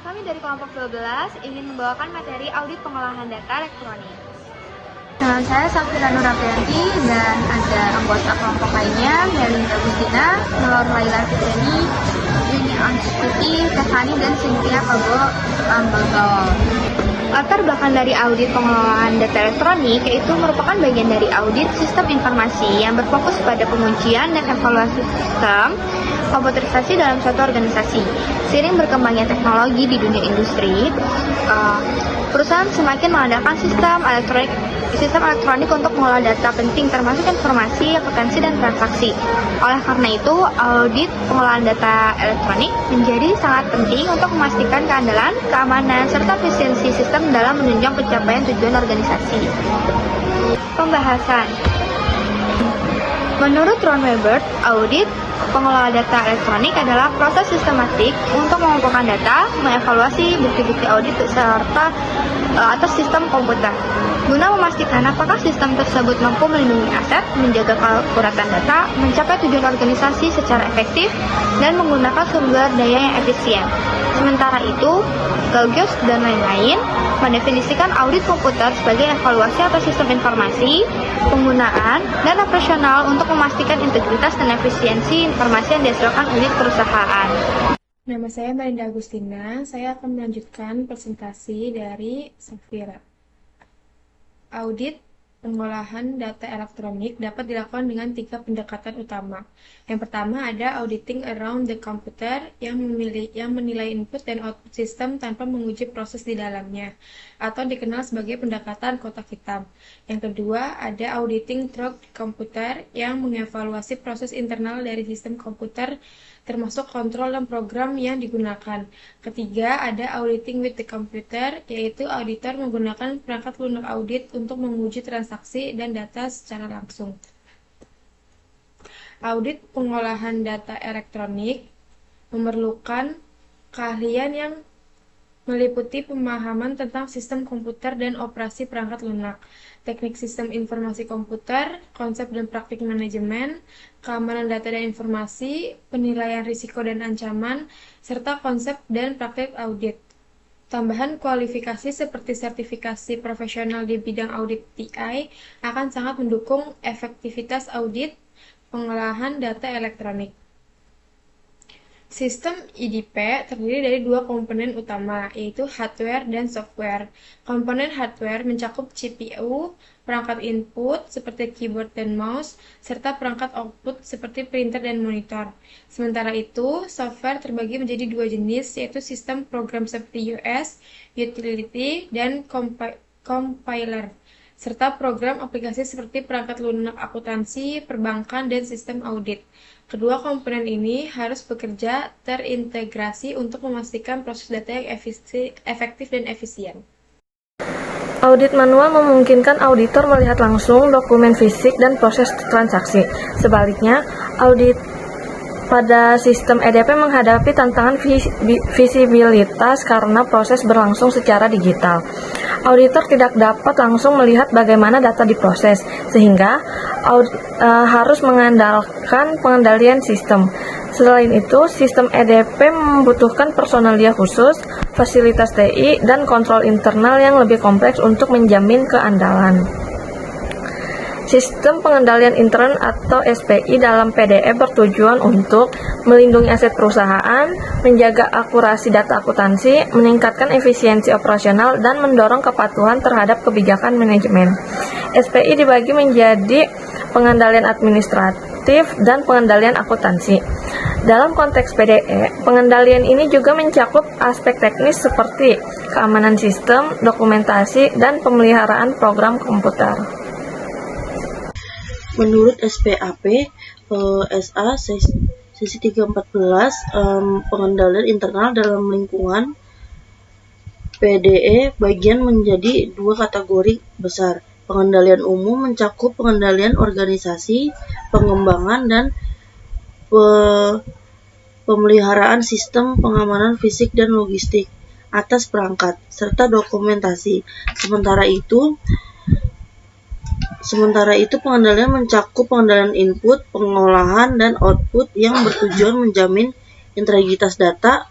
Kami dari kelompok 12 ingin membawakan materi audit pengolahan data elektronik. Saya Safira Nuraprianti dan ada anggota kelompok lainnya, Melinda Agustina, Nur Laila Fitriani, Yuni Anskuti, Tehani, dan Cynthia Pago Ambagawal. Latar belakang dari audit pengelolaan data elektronik yaitu merupakan bagian dari audit sistem informasi yang berfokus pada pengujian dan evaluasi sistem komputerisasi dalam suatu organisasi. Seiring berkembangnya teknologi di dunia industri, perusahaan semakin mengandalkan sistem elektronik untuk mengolah data penting termasuk informasi, akuntansi, dan transaksi. Oleh karena itu, audit pengolahan data elektronik menjadi sangat penting untuk memastikan keandalan, keamanan, serta efisiensi sistem dalam menunjang pencapaian tujuan organisasi. Pembahasan. Menurut Ron Weber, audit pengelola data elektronik adalah proses sistematik untuk mengumpulkan data, mengevaluasi bukti-bukti audit serta atas sistem komputer, guna memastikan apakah sistem tersebut mampu melindungi aset, menjaga keakuratan data, mencapai tujuan organisasi secara efektif, dan menggunakan sumber daya yang efisien. Sementara itu, Gaugios dan lain-lain mendefinisikan audit komputer sebagai evaluasi atas sistem informasi, penggunaan, dan operasional untuk memastikan integritas dan efisiensi informasi yang dihasilkan unit perusahaan. Nama saya Melinda Agustina, saya akan melanjutkan presentasi dari Safira. Audit pengolahan data elektronik dapat dilakukan dengan 3 pendekatan utama. Yang pertama ada auditing around the computer yang menilai input dan output sistem tanpa menguji proses di dalamnya, atau dikenal sebagai pendekatan kotak hitam. Yang kedua ada auditing through computer yang mengevaluasi proses internal dari sistem komputer termasuk kontrol dan program yang digunakan. Ketiga, ada auditing with the computer, yaitu auditor menggunakan perangkat lunak audit untuk menguji transaksi dan data secara langsung. Audit pengolahan data elektronik memerlukan keahlian yang meliputi pemahaman tentang sistem komputer dan operasi perangkat lunak, teknik sistem informasi komputer, konsep dan praktik manajemen, keamanan data dan informasi, penilaian risiko dan ancaman, serta konsep dan praktik audit. Tambahan kualifikasi seperti sertifikasi profesional di bidang audit TI akan sangat mendukung efektivitas audit pengolahan data elektronik. Sistem IDP terdiri dari 2 komponen utama, yaitu hardware dan software. Komponen hardware mencakup CPU, perangkat input seperti keyboard dan mouse, serta perangkat output seperti printer dan monitor. Sementara itu, software terbagi menjadi 2 jenis, yaitu sistem program seperti US, utility, dan compiler, serta program aplikasi seperti perangkat lunak akuntansi, perbankan, dan sistem audit. Kedua komponen ini harus bekerja terintegrasi untuk memastikan proses data yang efektif dan efisien. Audit manual memungkinkan auditor melihat langsung dokumen fisik dan proses transaksi. Sebaliknya, audit pada sistem EDP menghadapi tantangan visibilitas karena proses berlangsung secara digital. Auditor tidak dapat langsung melihat bagaimana data diproses, sehingga harus mengandalkan pengendalian sistem. Selain itu, sistem EDP membutuhkan personalia khusus, fasilitas TI, dan kontrol internal yang lebih kompleks untuk menjamin keandalan. Sistem pengendalian intern atau SPI dalam PDE bertujuan untuk melindungi aset perusahaan, menjaga akurasi data akuntansi, meningkatkan efisiensi operasional, dan mendorong kepatuhan terhadap kebijakan manajemen. SPI dibagi menjadi pengendalian administratif dan pengendalian akuntansi. Dalam konteks PDE, pengendalian ini juga mencakup aspek teknis seperti keamanan sistem, dokumentasi, dan pemeliharaan program komputer. Menurut SPAP, SA sesi 314, pengendalian internal dalam lingkungan PDE bagian menjadi 2 kategori besar. Pengendalian umum mencakup pengendalian organisasi, pengembangan, dan pemeliharaan sistem pengamanan fisik dan logistik atas perangkat, serta dokumentasi. Sementara itu, pengendalian mencakup pengendalian input, pengolahan, dan output yang bertujuan menjamin integritas data,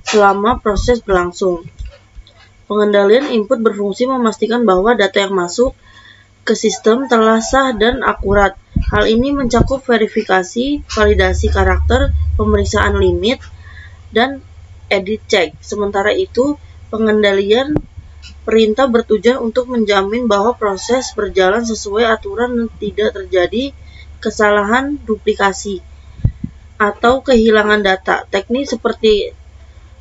selama proses berlangsung. Pengendalian input berfungsi memastikan bahwa data yang masuk ke sistem telah sah dan akurat. Hal ini mencakup verifikasi, validasi karakter, pemeriksaan limit, dan edit check. Sementara itu, pengendalian perintah bertujuan untuk menjamin bahwa proses berjalan sesuai aturan dan tidak terjadi kesalahan duplikasi atau kehilangan data. Teknik seperti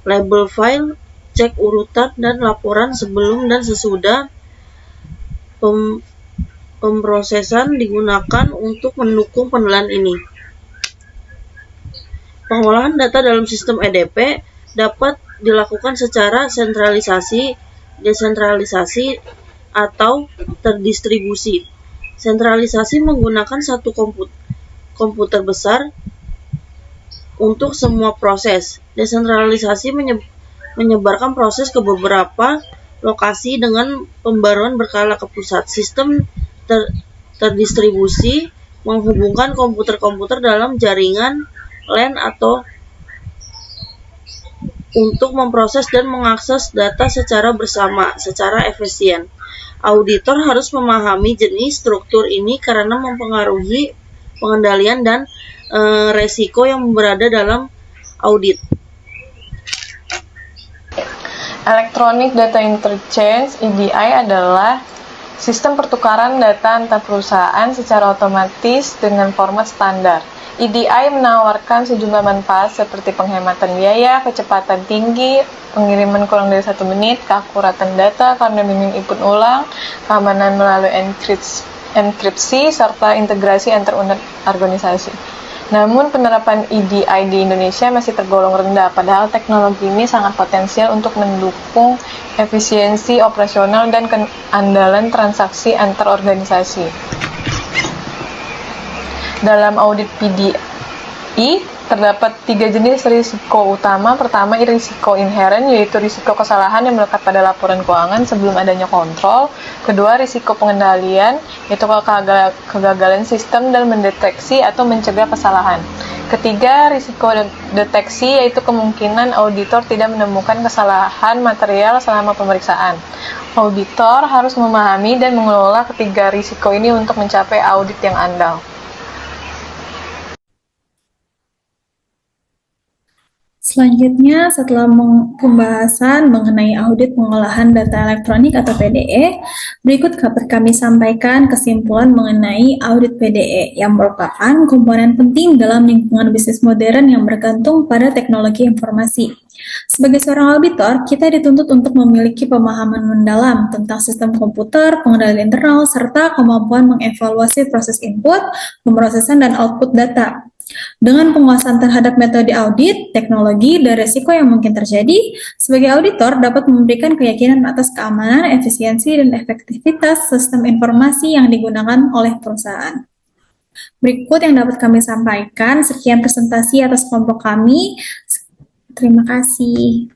label file, cek urutan, dan laporan sebelum dan sesudah pemrosesan digunakan untuk mendukung penilaian ini. Pengolahan data dalam sistem EDP dapat dilakukan secara sentralisasi, desentralisasi, atau terdistribusi. Sentralisasi menggunakan satu komputer besar untuk semua proses. Desentralisasi menyebarkan proses ke beberapa lokasi dengan pembaruan berkala ke pusat. Sistem terdistribusi menghubungkan komputer-komputer dalam jaringan LAN atau untuk memproses dan mengakses data secara bersama, secara efisien. Auditor harus memahami jenis struktur ini karena mempengaruhi pengendalian dan resiko yang berada dalam audit. Electronic Data Interchange (EDI) adalah sistem pertukaran data antar perusahaan secara otomatis dengan format standar. EDI menawarkan sejumlah manfaat seperti penghematan biaya, kecepatan tinggi, pengiriman kurang dari 1 menit, keakuratan data karena minim input ulang, keamanan melalui enkripsi, serta integrasi antar unit organisasi. Namun penerapan EDI di Indonesia masih tergolong rendah, padahal teknologi ini sangat potensial untuk mendukung efisiensi operasional dan keandalan transaksi antar organisasi. Dalam audit PDI, terdapat 3 jenis risiko utama. Pertama, risiko inherent, yaitu risiko kesalahan yang melekat pada laporan keuangan sebelum adanya kontrol. Kedua, risiko pengendalian, yaitu kegagalan sistem dan mendeteksi atau mencegah kesalahan. Ketiga, risiko deteksi, yaitu kemungkinan auditor tidak menemukan kesalahan material selama pemeriksaan. Auditor harus memahami dan mengelola ketiga risiko ini untuk mencapai audit yang andal. Selanjutnya, setelah pembahasan mengenai audit pengolahan data elektronik atau PDE, berikut dapat kami sampaikan kesimpulan mengenai audit PDE yang merupakan komponen penting dalam lingkungan bisnis modern yang bergantung pada teknologi informasi. Sebagai seorang auditor, kita dituntut untuk memiliki pemahaman mendalam tentang sistem komputer, pengendalian internal, serta kemampuan mengevaluasi proses input, pemrosesan, dan output data. Dengan penguasaan terhadap metode audit, teknologi, dan risiko yang mungkin terjadi, sebagai auditor dapat memberikan keyakinan atas keamanan, efisiensi, dan efektivitas sistem informasi yang digunakan oleh perusahaan. Berikut yang dapat kami sampaikan, sekian presentasi atas kelompok kami. Terima kasih.